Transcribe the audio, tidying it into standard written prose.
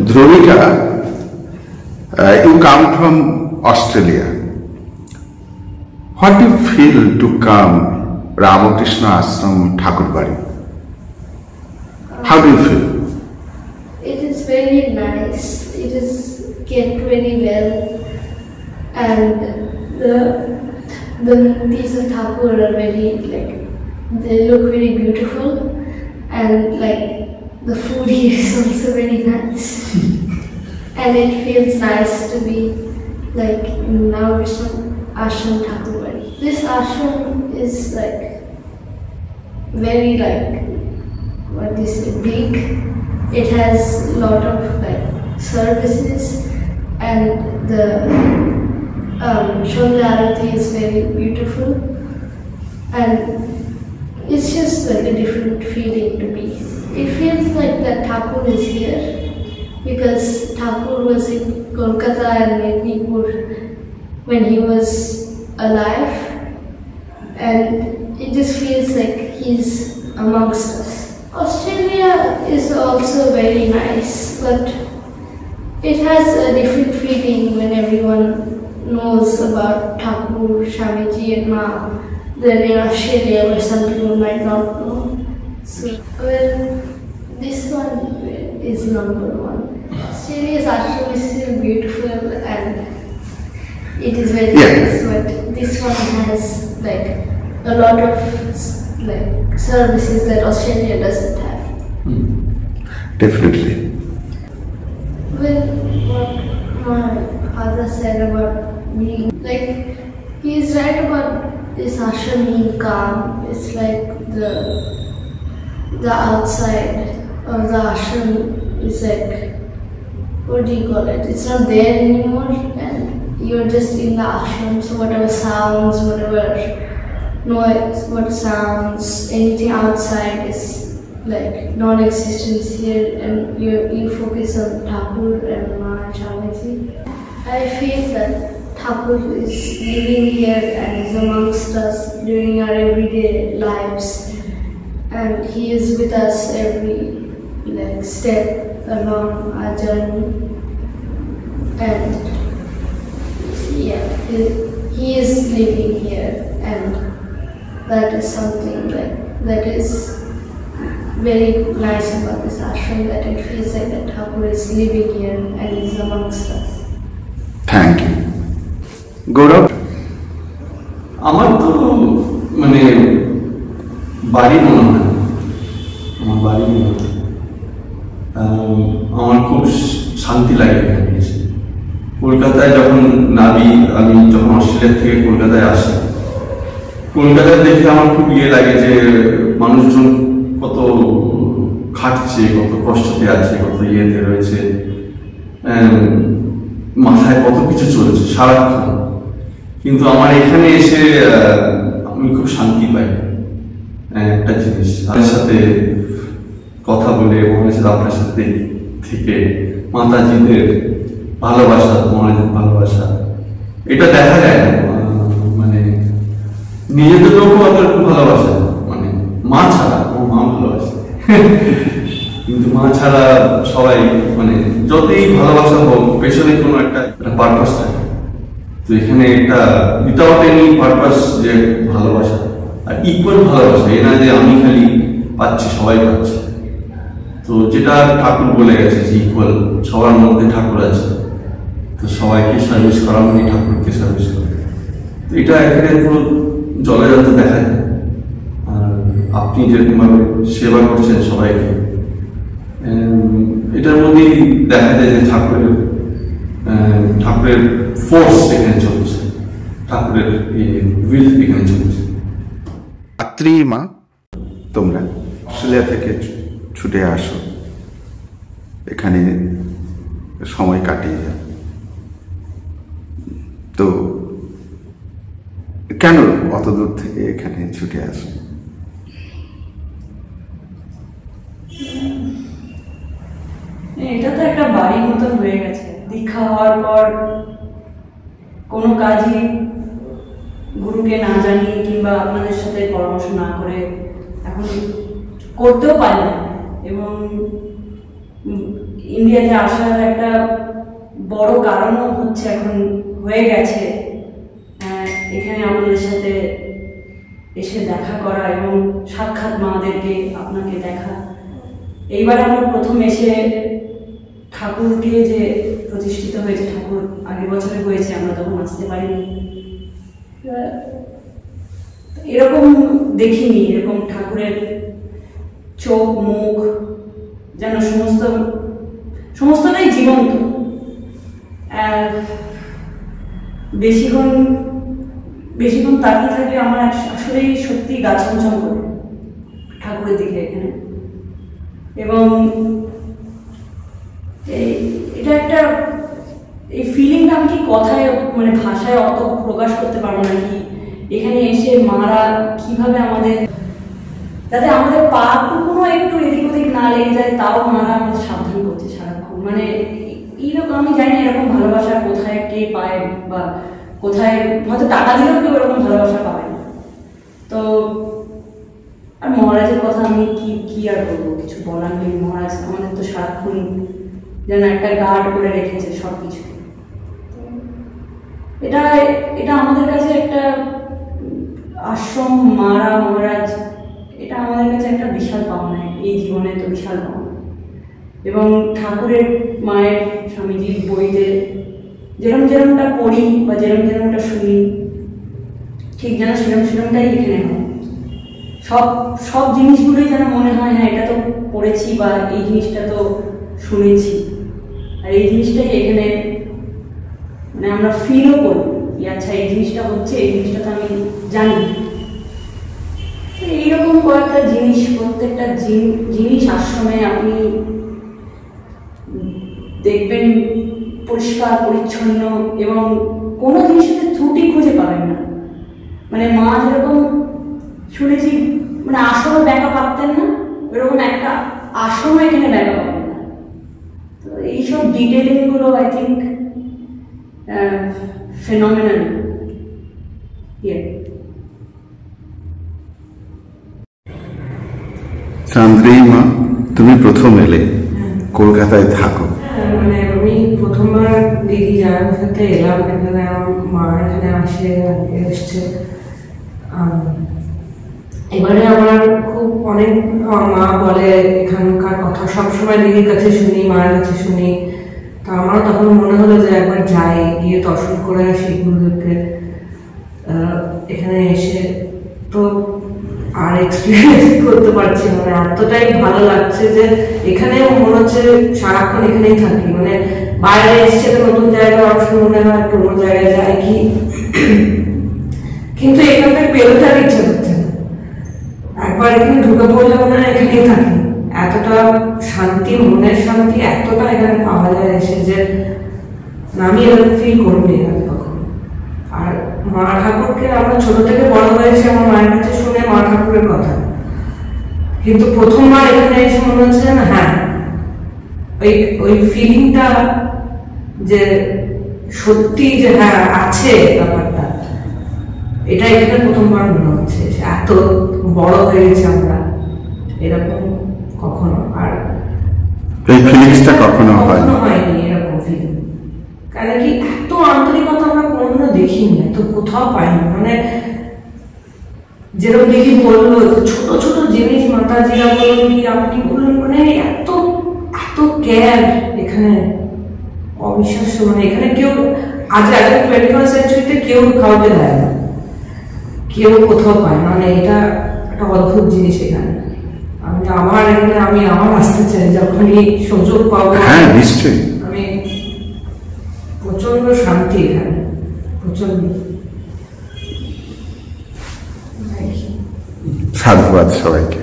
Dhruvika, you come from Australia. What do you feel to come Ramakrishna Ashram Thakurbari? How do you feel? It is very nice. It is kept very well, and the these Thakur are very they look very beautiful, and the food here is also very nice. And it feels nice to be in Ramakrishna Ashram Thakurbari. This ashram is very big. It has a lot of services, and the Shondra Arati is very beautiful, and it's just a different feeling to be. It feels like that Thakur is here, because Thakur was in Kolkata and Mednipur when he was alive, and it just feels like he's amongst us. Australia is also very nice, but it has a different feeling when everyone knows about Thakur, Swamiji and Ma than in Australia, where some people might not know. So, this one is number one. Australia's ashram is still beautiful and it is very nice, but this one has a lot of services that Australia doesn't have. Definitely. Well, what my father said about being he is right about this ashram being calm. It's like the outside of the ashram is what do you call it? It's not there anymore, and you're just in the ashram. So whatever sounds, whatever noise, what sounds, anything outside is non-existent here, and you focus on Thakur and Ma and Swamiji. I feel that Thakur is living here and is amongst us during our everyday lives, and he is with us every step along our journey, and he is living here, and that is something that is very nice about this ashram, that it feels like that Thakur is living here and is amongst us. Thank you. Gaurav? আমার তো বাড়ি মনে হয়, আমার খুব শান্তি লাগে এখানে এসে। কলকাতায় যখন আমি যখন অস্ট্রেলিয়া থেকে কলকাতায় আসি, কলকাতায় দেখে আমার খুব লাগে যে মানুষজন কত খাটছে, কত কষ্টতে আছে, কত ইয়েতে রয়েছে, মাথায় কত কিছু চলছে সারাক্ষণ। কিন্তু আমার এখানে এসে আমি খুব শান্তি পাই। একটা জিনিস, আপনার সাথে কথা বলে, মনের সাথে আপনার সাথে থেকে মাতাজিদের ভালোবাসা, মনের ভালোবাসা, এটা দেখা যায় না। নিজেদের লোকও আপনার খুব ভালোবাসে, মা ছাড়া, মা ভালোবাসে, কিন্তু মা ছাড়া সবাই যতই ভালোবাসা হোক, পেছনে কোনো একটা পারপাস থাকে। তো এখানে এটা উইদাউট এনি পারপাস যে ভালোবাসা, আর ইকুয়াল ভালোবাসা, এ না যে আমি খালি পাচ্ছি, সবাই পাচ্ছে। তো যেটা ঠাকুর বলে গেছে যে ইকুয়াল, সবার মধ্যে ঠাকুর আছে, তো সবাইকে সার্ভিস করা মানে ঠাকুরকে সার্ভিস করা। তো এটা এখানে পুরো জলজাত দেখা যায়। আর আপনি যেরকমভাবে সেবা করছেন সবাইকে, এটার মধ্যেই দেখা যায় যে ঠাকুরের ফোর্স এখানে চলছে, ঠাকুরের উইল এখানে চলছে। মা, তোমরা অস্ট্রেলিয়া থেকে ছুটে আসো, এখানে সময় কাটিয়ে যাও, তো কেন অত দূর থেকে এখানে ছুটে আসো? এটা তো একটা বাড়ির মতন হয়ে গেছে। দীক্ষা হওয়ার পর কোনো কাজই গুরুকে না জানিয়ে কিংবা আপনাদের সাথে পরামর্শ না করে এখন করতেও পারি না, এবং ইন্ডিয়াতে আসার একটা বড় কারণও হচ্ছে, এখন হয়ে গেছে এখানে আপনাদের সাথে এসে দেখা করা এবং সাক্ষাৎ মাদেরকে আপনাকে দেখা। এইবার আমরা প্রথম এসে ঠাকুরকে যে প্রতিষ্ঠিত হয়েছে, ঠাকুর আগের বছরে হয়েছে, আমরা তখন আসতে পারিনি, এরকম দেখিনি। এরকম ঠাকুরের চোখ মুখ যেন সমস্তটাই জীবন্ত। বেশিক্ষণ তাকিয়ে থাকলে আমার আসলেই সত্যি গা ছমছম করে ঠাকুরের দিকে এখানে। এবং এটা একটা এই ফিলিংটা আমি কি কথায় মানে ভাষায় অত প্রকাশ করতে পারবো না। কি এখানে এসে মারা কিভাবে আমাদের, যাতে আমাদের পা কোনো একটু এদিক ওদিক না লেগে যায়, তাও মারা আমাদের সাবধান করছে সারাক্ষণ। মানে এইরকম আমি জানি না এরকম ভালোবাসা কোথায় কে পায়, বা কোথায় হয়তো টাকা দিলেও কেউ এরকম ভালোবাসা পাবে না। তো আর মহারাজের কথা আমি কি আর বলবো, কিছু বলার নেই। মহারাজ আমাদের তো সারাক্ষণ যেন একটা গার্ড করে রেখেছে সব কিছু। এটা আমাদের কাছে একটা আশ্রম, মারা, মহারাজ, এটা আমাদের কাছে একটা বিশাল পাওনা, এই জীবনে তো বিশাল পাওনা। এবং ঠাকুরের মায়ের স্বামীজির বইতে যেরমটা পড়ি বা যেরমটা শুনি, ঠিক যেন সেরমটাই এখানে হয়। সব জিনিসগুলোই যেন মনে হয় হ্যাঁ এটা তো পড়েছি বা এই জিনিসটা তো শুনেছি, আর এই জিনিসটাই এখানে মানে আমরা ফিলও করি। আচ্ছা এই জিনিসটা হচ্ছে, এই জিনিসটা তো আমি জানি। এইরকম কয়েকটা জিনিস, প্রত্যেকটা জিনিস আশ্রমে আপনি দেখবেন পরিষ্কার পরিচ্ছন্ন, এবং কোনো জিনিসের ত্রুটি খুঁজে পাবেন না। মানে মা যেরকম শুনেছি মানে আশ্রমে ব্যাকা পাতেন না, এরকম একটা আশ্রমে এখানে ব্যাকা পাবেন না। তো এইসব ডিটেলিংগুলো আই থিঙ্ক ফেনোমেনাল। চান্দ্রিমা, তুমি প্রথম এলে, কলকাতায় থাকো। মানে আমি প্রথমবার দিদি জানার সাথে এলাম এখানে, আমার মা এখানে এসছে। এবারে আমার খুব অনেক, আমার মা বলে এখানকার কথা সবসময় দিদির কাছে শুনি, মায়ের কাছে শুনি। তো আমারও তখন মনে হলো যে একবার যাই, গিয়ে দর্শন করে আসি গুরুদেবকে এখানে এসে। তো আর এক্সপিরিয়েন্স করতে পারছি না, মানে এতটাই ভালো লাগছে যে এখানেও মনে হচ্ছে সারাক্ষণ এখানেই থাকি। মানে বাইরে এসছে তো নতুন জায়গায় অবশ্য মনে হয় একটু অন্য জায়গায় যায় কি, কিন্তু এখান থেকে বেরোতে ইচ্ছা করছে না। একবার এখানে ঢুকে পড়লে মনে হয় এখানেই থাকি। এতটা শান্তি, মনের শান্তি এতটা এখানে পাওয়া যায় এসে, যে আমি এরকম ফিল করিনি তখন। আর মা ঠাকুরকে আমরা ছোট থেকে বড় হয়েছি আমার মায়ের কাছে শুনে মা ঠাকুরের কথা, কিন্তু প্রথমবার এখানে এসে মনে হচ্ছে না হ্যাঁ ওই ফিলিংটা যে সত্যি যে হ্যাঁ আছে ব্যাপারটা, এটা এখানে প্রথমবার মনে হচ্ছে। এত বড় হয়ে গেছে আমরা, এরকম কখনো আর এই ফিলিংসটা কখনো হয়নি এরকম ফিলিং। কেন কি এত আন্তরিকতা আমরা কোনোদিনও দেখিনি, এত কোথাও পাইনি। মানে যেরকম দিদি বললো ছোট ছোট জিনিস, মাতাজিরা বলুন কি আপনি বলুন, মানে এত এত কেয়ার এখানে অবিশ্বাস্য। মানে এখানে কেউ আজ 21st সেঞ্চুরিতে কেউ খাওয়াতে দেয় না, কেউ কোথাও পায় না। মানে এটা একটা অদ্ভুত জিনিস এখানে। আমি আমার আসতে চাই যখনই সুযোগ পাবো। হ্যাঁ নিশ্চয়ই। আমি প্রচন্ড শান্তি এখানে, প্রচন্ড। সাধুবাদ সবাইকে।